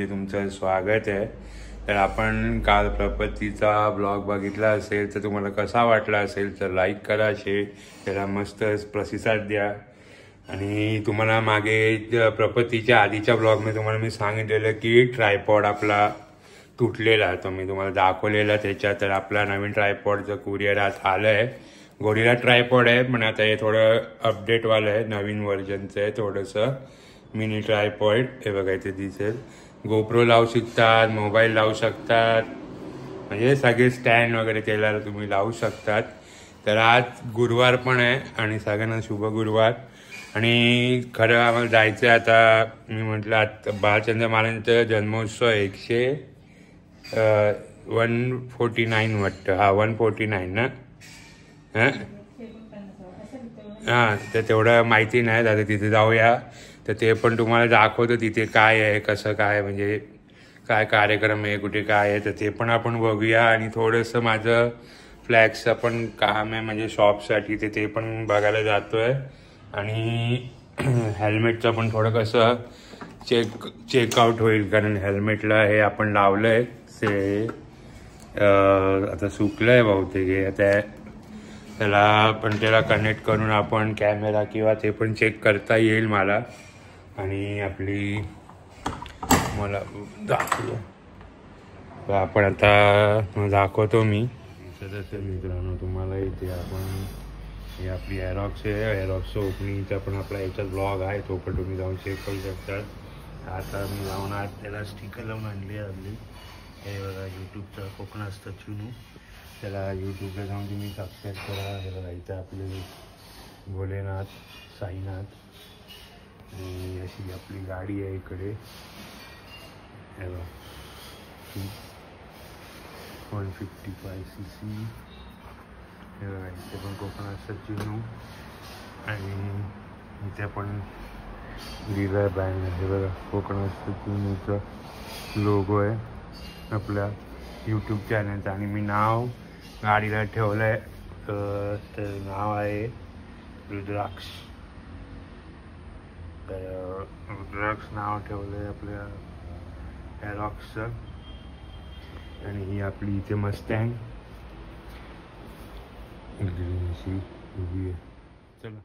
ब्लॉगमध्ये तुमचं स्वागत आहे। तर आपण काल प्रपत्तीचा ब्लॉग बघितला असेल तर तुम्हाला कसा वाटला असेल तर लाईक करा, शेअर त्याला मस्त प्रतिसाद द्या। आणि तुम्हाला मागे प्रपत्तीच्या आधीच्या ब्लॉगमध्ये तुम्हाला मी सांगितलेलं की ट्रायपॉड आपला तुटलेला, तो मी तुम्हाला दाखवलेला त्याच्यात। तर आपला नवीन ट्रायपॉडचं कुरिअर आज आलं आहे। गोरिला ट्रायपॉड आहे पण आता हे थोडं अपडेटवालं आहे, नवीन व्हर्जनचं आहे थोडंसं मिनी ट्रायपॉड। हे बघा इथे दिसेल, गोप्रो लावू शकतात, मोबाईल लावू शकतात, म्हणजे सगळे स्टँड वगैरे त्याला तुम्ही लावू शकतात। तर आज गुरुवार पण आहे आणि सगळ्यांना शुभ गुरुवार। आणि खरं आम्हाला जायचं आहे आता, मी म्हटलं आता बाळचंद्र महाराजांचा जन्मोत्सव 149 वाटतं, हा 149 ना, हां तर तेवढं माहिती नाही दादा, तिथे जाऊया तर ते पण तुम्हाला दाखवतो तिथे काय आहे, कसं काय, म्हणजे काय कार्यक्रम आहे, कुठे काय आहे, तर ते पण आपण बघूया। आणि थोडंसं माझं फ्लॅक्सचं पण काम आहे म्हणजे शॉपसाठी, ते पण बघायला जातो आहे। आणि हेल्मेटचं पण थोडं कसं चेकआउट होईल, कारण हेल्मेटला हे आपण लावलं आहे ते आता सुकलं आहे बहुतेक हे, आता त्याला पण त्याला कनेक्ट करून आपण कॅमेरा किंवा ते पण चेक करता येईल मला। आणि आपली मला दाखवू आपण आता दाखवतो मी सदस्य मित्रांनो तुम्हाला इथे। आपण हे आपली एरॉक्स आहे, एरॉक्सचं ओपनिंगचा पण आपला याच्यात ब्लॉग आहे, तो पण तुम्ही जाऊन चेक करू शकतात। आता मी जाऊन आज त्याला स्टिकर लावून आणली आपली, हे बघा यूट्यूबचा कोकणात चुनू, त्याला यूट्यूबला जाऊन तुम्ही सबस्क्राईब करा। हे बघा इथं आपले भोलेनाथ, साईनाथ, आणि अशी आपली गाडी आहे इकडे, हे बघा 155cc, हे बघा इथे पण कोकणात चिन्हू, आणि इथे पण लिहिलं ब्रँड आहे, हे बघा कोकणात चिन्हूचा लोगो आहे आपल्या यूट्यूब चॅनलचा। आणि मी नाव गाडीला ठेवलं आहे, तर नाव आहे रुद्राक्ष, तर रुद्राक्ष नाव ठेवलं आहे आपल्या एरॉक्सचं। आणि ही आपली इथे मस्टँग अशी उभी आहे, चला।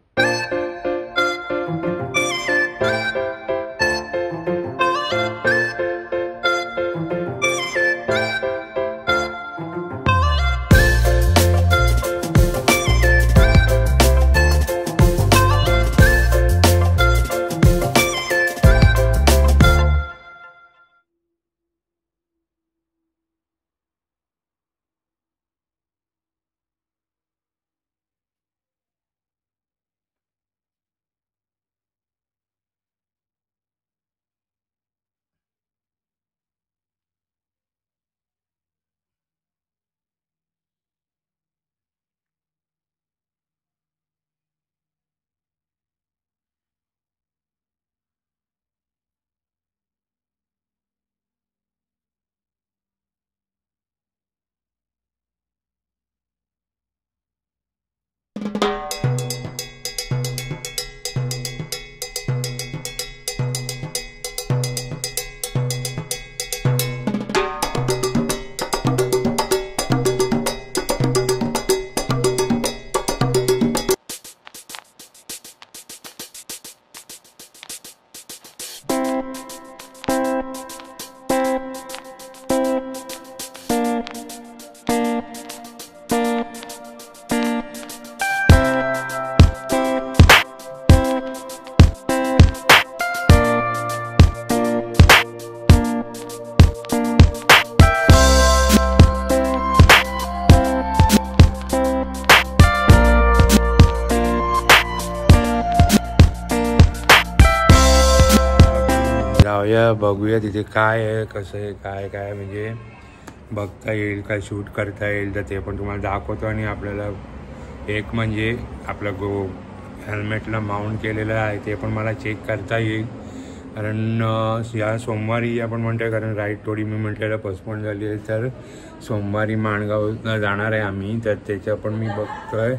जाऊया बघूया तिथे काय आहे, कसं आहे, काय काय म्हणजे बघता येईल, काय शूट करता येईल, तर ते पण तुम्हाला दाखवतो। आणि आपल्याला एक म्हणजे आपलं हेल्मेटला माउंट केलेलं आहे ते पण मला चेक करता येईल, कारण या सोमवारी आपण म्हणतोय, कारण राईड थोडी मी म्हटलेलं पोस्टपोन झाली आहे, तर सोमवारी माणगावला जाणार आहे आम्ही, तर त्याचं पण मी बघतोय।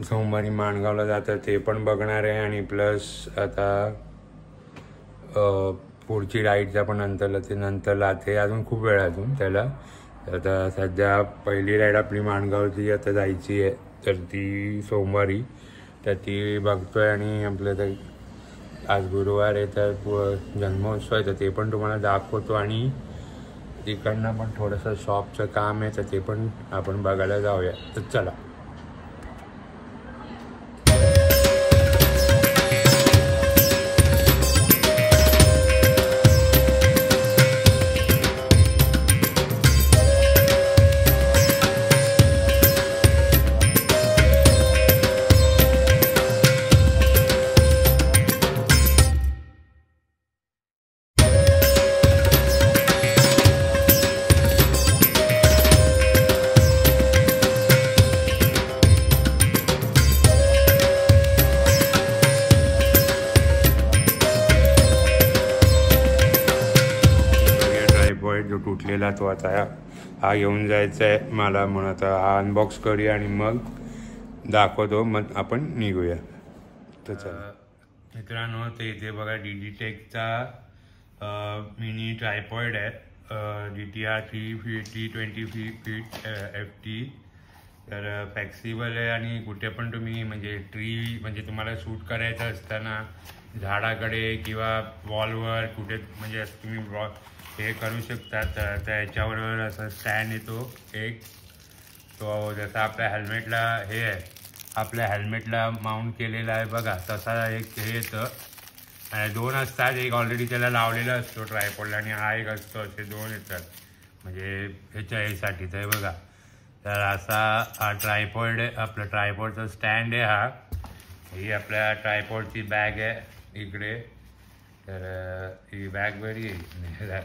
सोमवारी माणगावला जातं ते पण बघणार आहे। आणि प्लस आता पुढची राईडचा पण नंतरला ते अजून खूप वेळ अजून त्याला. आता सध्या पहिली राईड आपली माणगावची आता जायची आहे, तर ती सोमवारी, तर ती बघतोय. आणि आपलं तर आज गुरुवार आहे तर जन्मोत्सव आहे, तर ते पण तुम्हाला दाखवतो. आणि तिकडनं पण थोडंसं शॉपचं काम आहे, तर ते पण आपण बघायला जाऊया. तर चला. जो तुटलेला तो आता हा घेऊन जायचा आहे मला, म्हणून आता हा अनबॉक्स करूया आणि मग दाखवतो, मग आपण निघूया. तर चला मित्रांनो, ते इथे बघा DDTechचा मिनी ट्रायपॉइड आहे, DTR 320 फीट FT. तर फ्लेक्सिबल आहे आणि कुठे पण तुम्ही म्हणजे म्हणजे तुम्हाला शूट करायचं असताना झाडाकडे किंवा वॉलवर कुठे म्हणजे तुम्ही हे करू शकता. तर त्याच्यावर असं स्टँड येतो एक, तो जसा आपल्या हेल्मेटला हे आहे, आपल्या हेल्मेटला माउंट केलेला आहे बघा, तसा एक हे येतं. आणि 2 असतात, एक ऑलरेडी त्याला लावलेला असतो ट्रायपॉडला आणि हा एक असतो, असे 2 येतात म्हणजे ह्यासाठी. तर बघा, तर असा हा ट्रायपॉड आहे, आपलं ट्रायपॉडचा स्टँड आहे हा. ही आपल्या ट्रायपॉडची बॅग आहे इकडे. तर ही बॅग बरी आहे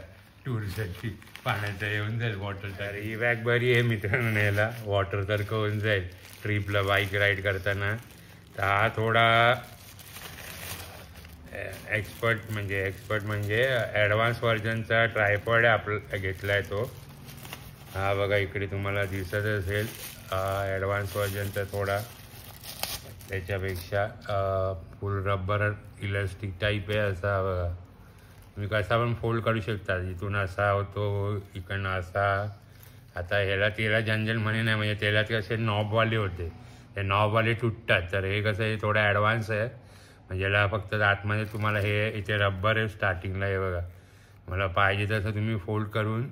टूरसाठी, पाण्याचं येऊन जाईल वॉटर. तर ही बॅग बरी आहे मित्रांनो, न्यायला वॉटरसारखं होऊन जाईल ट्रिपला बाईक राईड करताना. तर हा थोडा एक्सपर्ट म्हणजे ॲडव्हान्स व्हर्जनचा ट्रायपॉड आहे आपला घेतला आहे तो. हा बघा इकडे तुम्हाला दिसत असेल, ॲडव्हान्स व्हर्जनचा थोडा त्याच्यापेक्षा फुल रबर इलास्टिक टाईप आहे असा बघा. तुम्ही कसा पण फोल्ड करू शकता, इथून असा होतो, इकडनं असा. आता ह्याला तेला जंजल म्हणे नाही, म्हणजे तेलात कसे नॉबवाले होते, ते नॉबवाले तुटतात. तर हे कसं आहे थोडं ॲडव्हान्स आहे, म्हणजे याला फक्त आतमध्ये तुम्हाला हे इथे रबर आहे स्टार्टिंगला, हे बघा. मला पाहिजे तसं तुम्ही फोल्ड करून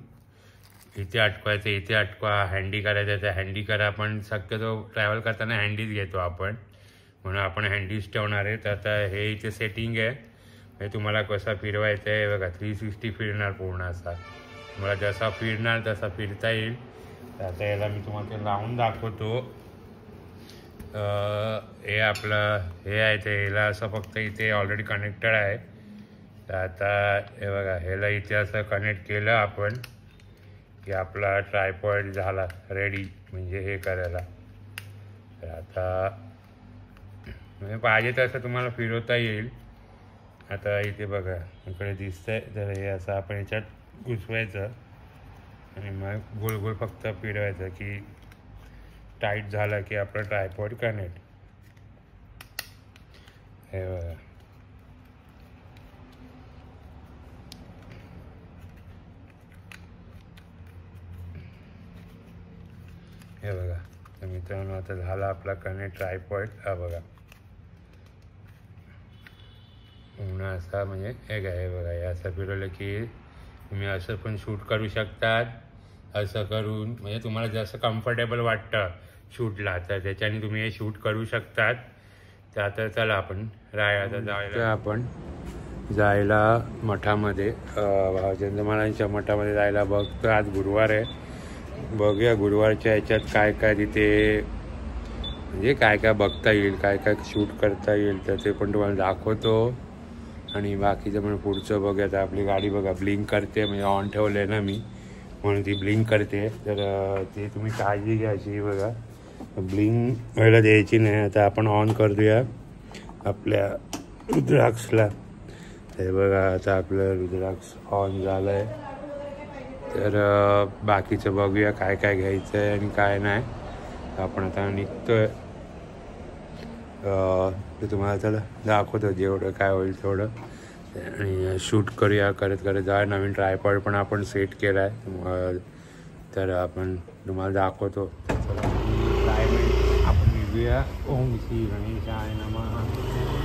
इथे अटकवायचं, इथे अटकवा, हँडी करायचं तर हँडी करा. पण शक्यतो ट्रॅव्हल करताना हँडीच घेतो आपण, म्हणून आपण हँडीच ठेवणार आहे. तर आता हे इथे सेटिंग आहे, हे तुम्हाला कसा फिरवायचं आहे बघा, 360 फिरणार पूर्ण असा. तुम्हाला जसा फिरणार तसा फिरता येईल. तर आता याला मी तुम्हाला ते लावून दाखवतो. हे आपलं हे आहे, ते ह्याला असं फक्त इथे ऑलरेडी कनेक्टेड आहे. तर आता हे बघा, ह्याला इथे असं कनेक्ट केलं आपण की आपला ट्रायपॉड झाला रेडी, म्हणजे हे करायला. तर आता म्हणजे पाहिजे तसं तुम्हाला फिरवता येईल. आता इथे बघा इकडे दिसतंय, तर हे असं आपण याच्यात घुसवायचं आणि मग गोल गोल फक्त फिरवायचं की टाईट झाला की आपला ट्रायपॉड कनेक्ट. हे बघा, हे बघा. तर मित्रांनो आता झाला आपला कनेक्ट ट्रायपॉड. हा बघा पूर्ण असा, म्हणजे हे काय, हे बघा, हे असं फिरवलं की तुम्ही असं पण शूट करू शकतात. असं करून म्हणजे तुम्हाला जसं कम्फर्टेबल वाटतं शूटला, तर त्याच्याने तुम्ही हे शूट करू शकतात. तर आता चला आपण आपण जायला मठामध्ये, भावचंद्र महाराजांच्या मठामध्ये जायला बघतो. आज गुरुवार आहे, बघूया गुरुवारच्या ह्याच्यात काय काय तिथे म्हणजे काय काय बघता येईल, काय काय शूट करता येईल, तर ते पण तुम्हाला दाखवतो. आणि बाकीचं म्हणजे पुढचं बघूया. तर आपली गाडी बघा ब्लिंक करते, म्हणजे ऑन ठेवलं आहे ना मी, म्हणून ती ब्लिंक करते. तर ते तुम्ही काळजी घ्यायची बघा, ब्लिंक व्हायला द्यायची नाही. आता आपण ऑन करूया आपल्या रुद्राक्षला. हे बघा आता आपलं रुद्राक्ष ऑन झालं आहे. तर बाकीचं बघूया काय काय घ्यायचं आहे आणि काय नाही. आपण आता निघतोय, ते तुम्हाला चला दाखवतो जेवढं काय होईल तेवढं. आणि शूट करूया करत करत जा. नवीन ट्रायपॉड पण आपण सेट केला आहे, तर आपण तुम्हाला दाखवतो. क्लायमेट आपण विभूया. ओम श्री गणेशाय नमः,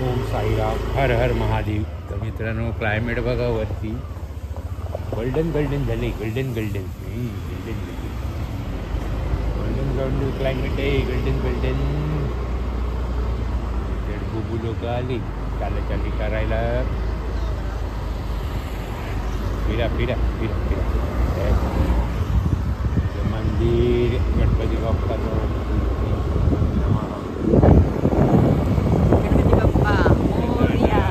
ओम साईराम, हर हर महादेव. तर मित्रांनो क्लायमेट बघा वरती गोल्डन गोल्डन झाले, golden golden golden golden golden climate आहे, गोल्डन गोल्डन. बुबू लोक आली चाली करायला. फिरा फिरा फिरा फिरा. मंदिर गणपती बाप्पाचं. गणपती बाप्पा मोरया.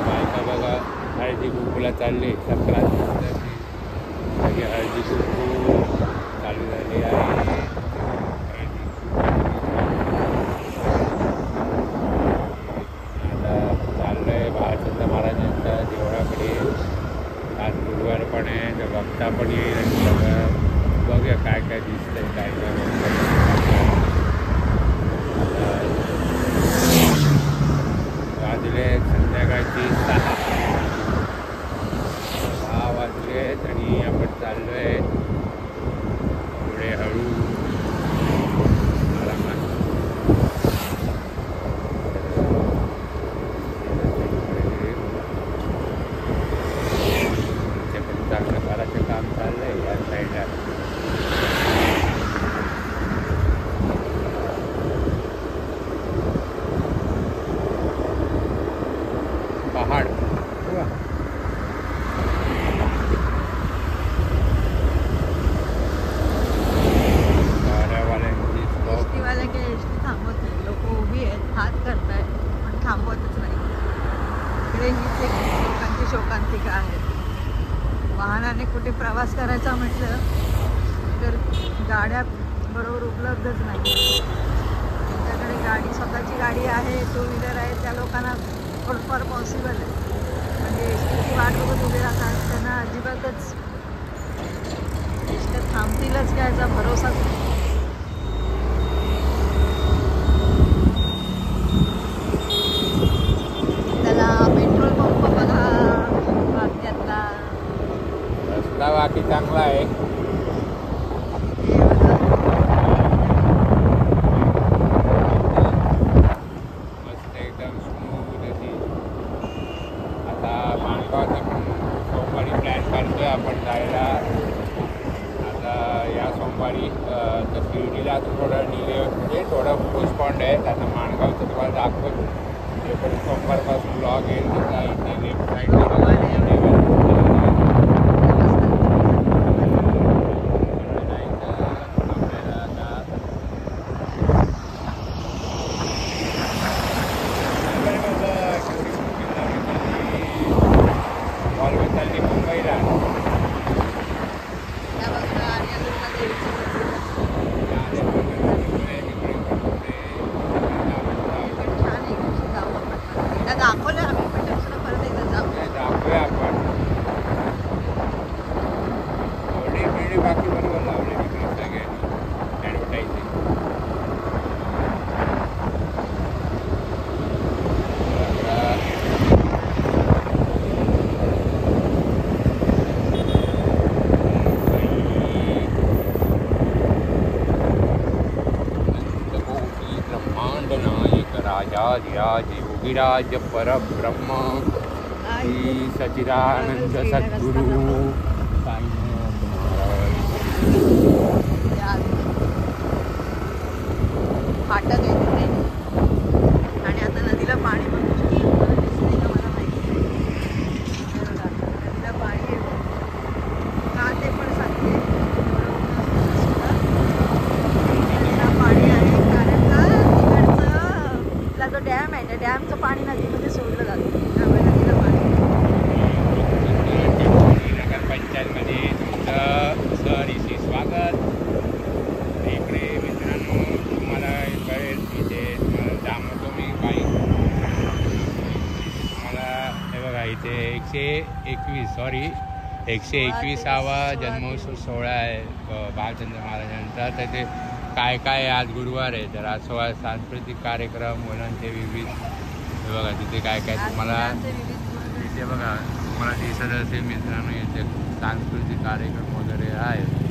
बायका बघा हळदी कुंकूला चालले. संक्रांत सगळे हळदी कुंकू चालू झाले आहे. बाळाचंद्र महाराजांच्या देवळाकडे आज गुरुवार पण आहे, तर भक्ता पण येईल आणि सगळं बघूया काय काय दिसतंय काय काय. वाजले संध्याकाळची 6 वाजले आहेत आणि आपण चाललो आहे पुढे हळू आरामात. चांगलं करायचं काम चाललंय या साईडला. पहाड एसटीवाले काही एसटी थांबवत नाही. लोक उभी आहेत, हात करतायत पण थांबवतच नाही. इकडे हीच एक लोकांची शोकांतिका आहे. वाहनाने कुठे प्रवास करायचा म्हटलं तर गाड्या बरोबर उपलब्धच नाही. त्यांच्याकडे गाडी, स्वतःची गाडी आहे, 2 व्हीलर आहे, त्या लोकांना थोडंफार पॉसिबल आहे. म्हणजे एस टीची वाट बघत उभे राहतात, त्यांना अजिबातच एसट्या थांबतीलच का याचा भरोसाच नाही. त्याला पेट्रोल पंप बघा वाक्यातला. रस्ता बाकी चांगला आहे. मस्त एकदम स्मूथ अशी. आता माणगावचा पण सोमवारी प्लॅन करतोय आपण जायला. आता या सोमवारी तर शिर्डीला थोडं डिले म्हणजे थोडं पोस्टपॉन्ड आहे. आता माणगावचं तुम्हाला दाखवतो. ते पण सोमवारपासून ब्लॉग येईल. त्याचा इथे लेफ्ट साईडला दाखवलं आम्ही, पण दुसरं परत एकदा जाऊ. दाखवूया आपण. ऑलरेडी बाकी बरोबर लावले तिकडे सगळे ॲडव्हर्टायझिंग. ब्रह्मांड नायक राजाधिराज योगीराज परब्रह्म श्री सच्चिदानंद सद्गुरु साईनाथ महाराज. फाटक आहे तिथे आणि आता नदीला पाणी बघू शकतो. मला दिसतंय का मला माहिती नाही. नदीला पाणी येतं का ते पण सांगते. नदीला पाणी आहे कारण का तिकडचा जो डॅम आहे त्या डॅमचं पाणी नदीमध्ये सोडलं जातं, त्यामुळे नदीला पाणी. नगरपंचायतमध्ये तुमचं सहर्षी स्वागत. इकडे मित्रांनो तुम्हाला कळेल इथे तुम्हाला दाखवतो मी बाईक. तुम्हाला हे बघा इथे 121 121वा जन्मोत्सव सोहळा आहे बालचंद्र महाराजांचा. तर ते काय काय आज गुरुवार आहे तर आज सांस्कृतिक कार्यक्रम मुलांचे विविध हे बघा तिथे काय काय तुम्हाला इथे बघा तुम्हाला दिसत असेल मित्रांनो इथे सांस्कृतिक कार्यक्रम वगैरे आहेत.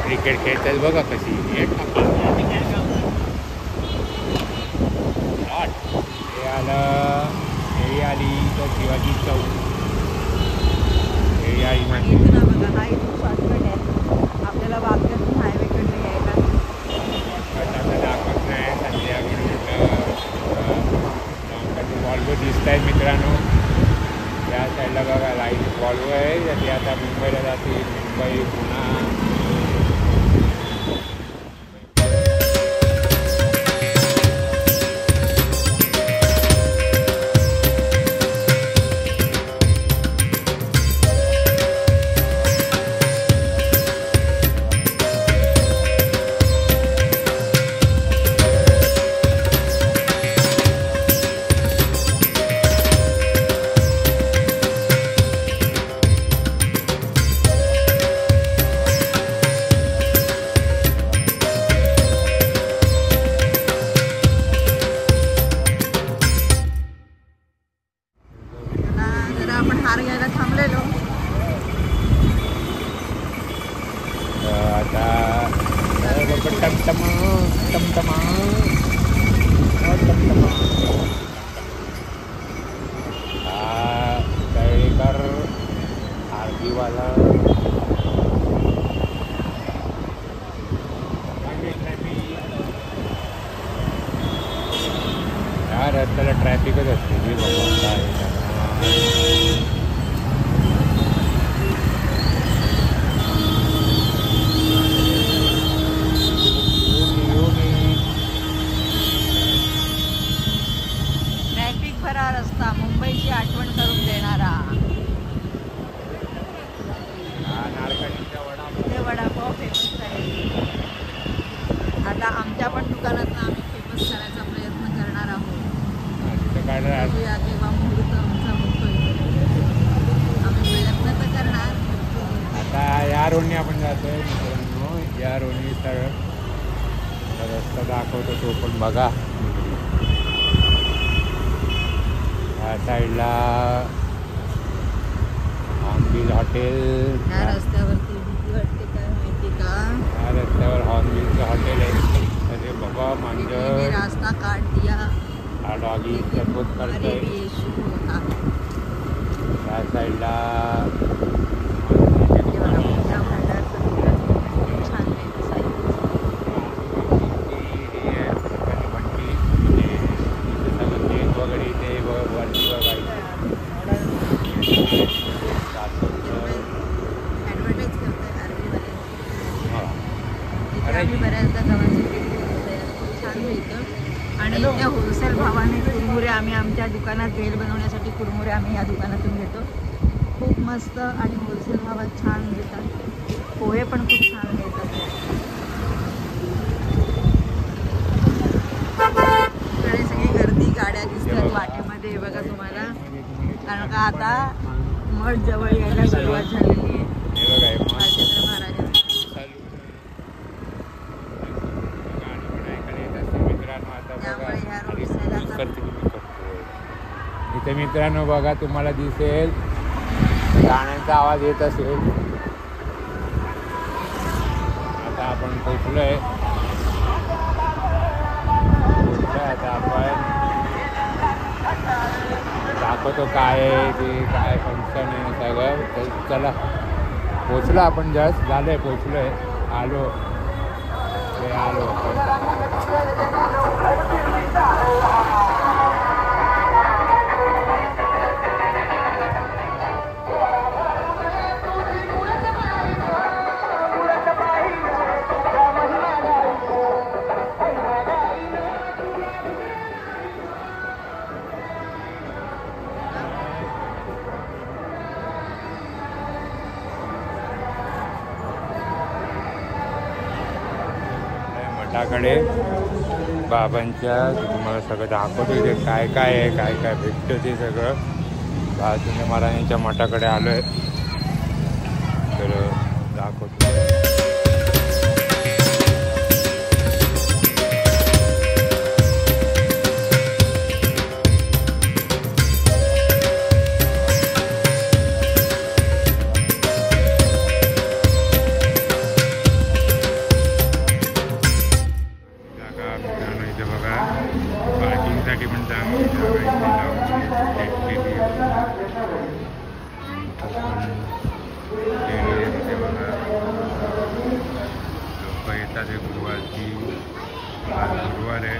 क्रिकेट खेळतात बघा कशी हे आलं हे आली तर शिवाजी चौक हे आली माझी बघा हा इथून शॉर्टकट आहे आपल्याला वाघ्यातून हायवेकडे यायला दाखवत नाही संध्याकाळी वॉल्वो दिसत आहेत मित्रांनो. त्या साईडला बघा लाईट वॉल्वो आहे ते आता मुंबईला जाते मुंबई पुन्हा तळेकर आरबीवाला या रस्त्याला ट्रॅफिकच असते मी बघा रस्ता मुंबईची आठवण करून देणारा वडापाव फेमस आहे. आता आमच्या पण दुकानात आम्ही फेमस करायचा प्रयत्न करणार आहोत. बघूया तेव्हा मुहूर्त आमचा होतोय आम्ही प्रयत्न तर करणार. आता या रोडने आपण जातोय मित्रांनो या रोडने तर रस्ता दाखवतो तो पण बघा. या साईडला हॉर्नबिल हॉटेल या रस्त्यावरती भीती वाटते काय माहिती का या रस्त्यावर हॉर्नबिलचं हॉटेल आहे. अरे बाबा मांजर रास्ता काट दिया हा डॉगी चटपट करतोय. या साईडला बऱ्याचदा गव्हाचं पीठ छान मिळतं आणि इथे होलसेल भावाने कुरमुरे आम्ही आमच्या दुकानात भेळ बनवण्यासाठी कुरमुरे आम्ही या दुकानातून घेतो. खूप मस्त आणि होलसेल भावात छान मिळतात. पोहे पण खूप छान मिळतात. इकडे सगळी गर्दी गाड्या दिसतात वाटेमध्ये बघा तुम्हाला कारण का आता मठ जवळ यायला सुरुवात झालेली आहे. बालचंद्र महाराजांची करते की मी करतो. इथे मित्रांनो बघा तुम्हाला दिसेल गाण्यांचा आवाज येत असेल. आता आपण पोचलोय. आता आपण दाखवतो काय आहे ते काय फंक्शन आहे सगळं. तर चला पोचलो आपण जस्ट झालंय पोचलोय आलो ते आलो. मठाकडे बाबांच्या तुम्हाला सगळं दाखवतो ते काय काय आहे काय काय भेटतं ते सगळं. बाळाचंद्र महाराजांच्या मठाकडे आलो आहे तर दाखवतो. पार्किंगसाठी पण चांगली लोक येतात हे गुरुवारची. आज गुरुवार आहे.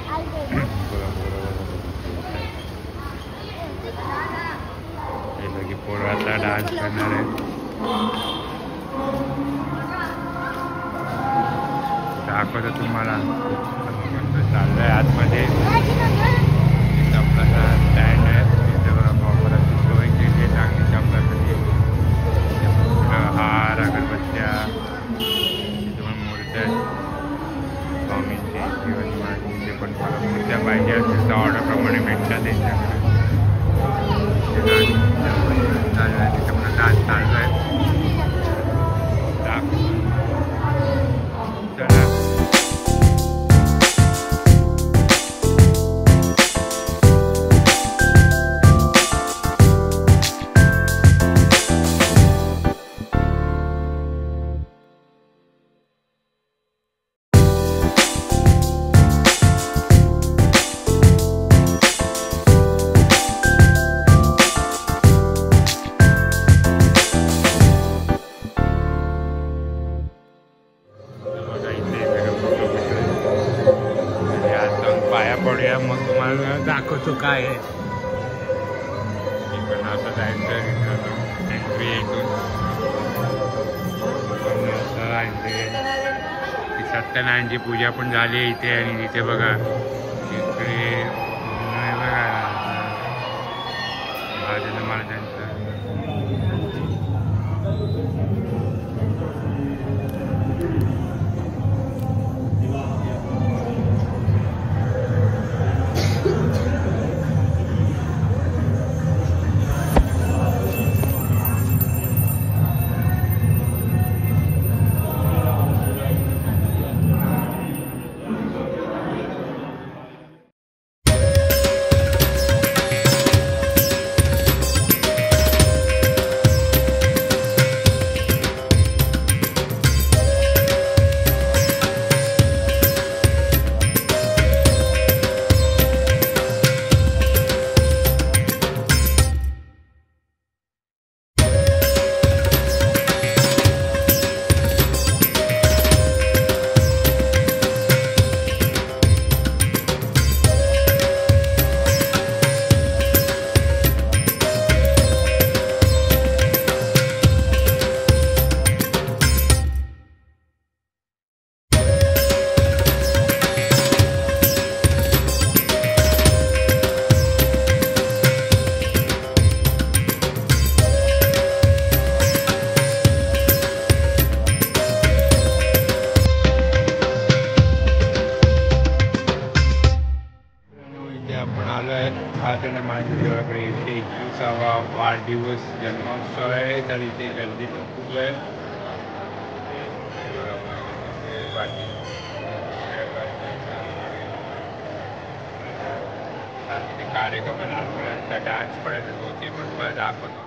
हे सगळी पोरं आता डान्स करणार आहे. दाखवतो तुम्हाला चाललंय आतमध्ये. इथं आपला स्टँड आहे तिथे बघा वापराची सोय केली आहे चांगली आपल्यासाठी. हार अगरबत्त्या तिथे पण मूर्त्या आहेत स्वामींची शिवाजी महाराजांची पण मला मूर्त्या पाहिजे असेल तर ऑर्डरप्रमाणे भेटतात त्यांच्याकडे. चालू आहे तिथे पण डान्स चालू आहे. पाया पडूया मग तुम्हाला दाखवतो काय आहे. इकडनं असं जायचं एंट्री इथून सत्यनारायणची पूजा पण झाली आहे इथे. आणि इथे बघा इकडे बघा राजेंद्र महाराजांचं राजेंद्र महाराज देवाकडे इथे 21वा वाढदिवस जन्मोत्सव आहे. तर इथे गर्दी खूप आहे. कार्यक्रमाला डान्स पडत होती पण दाखवतो.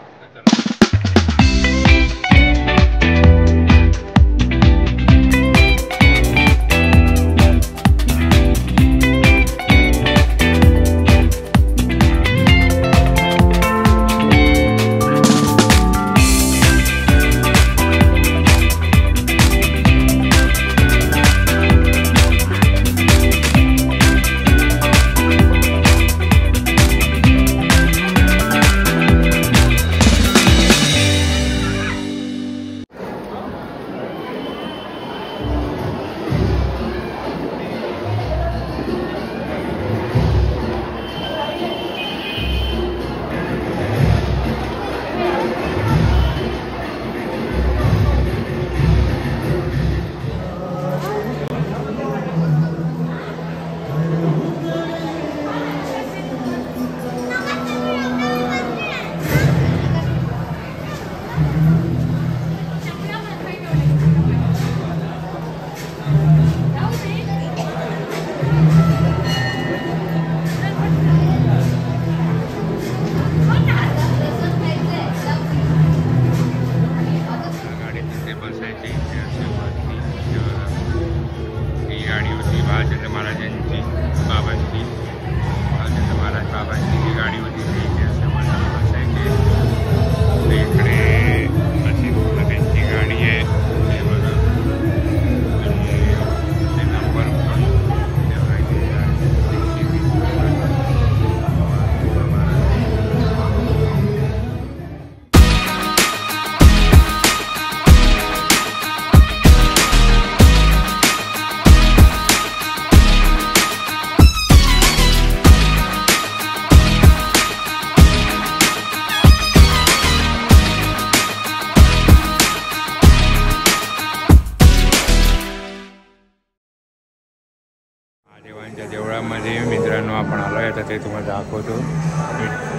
देवांच्या देवळामध्ये मित्रांनो आपण आलो आहे, तर ते तुम्हाला दाखवतो.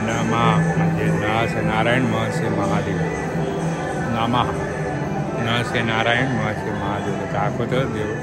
नमा म्हणजे न से नारायण, म से महादेव. नमा न से नारायण, म से महादेव दाखवतो देव.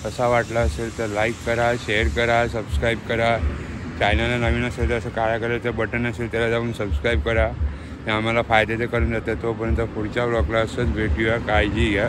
कसा वाटला असेल तर लाईक करा, शेअर करा, सबस्क्राईब करा. चॅनलला नवीन असेल तर असं काळ्या कलरचं बटन असेल त्याला जाऊन सबस्क्राईब करा. ते आम्हाला फायद्याचं करून जातं. तोपर्यंत पुढच्या ब्लॉगला असंच भेटूया. काळजी घ्या.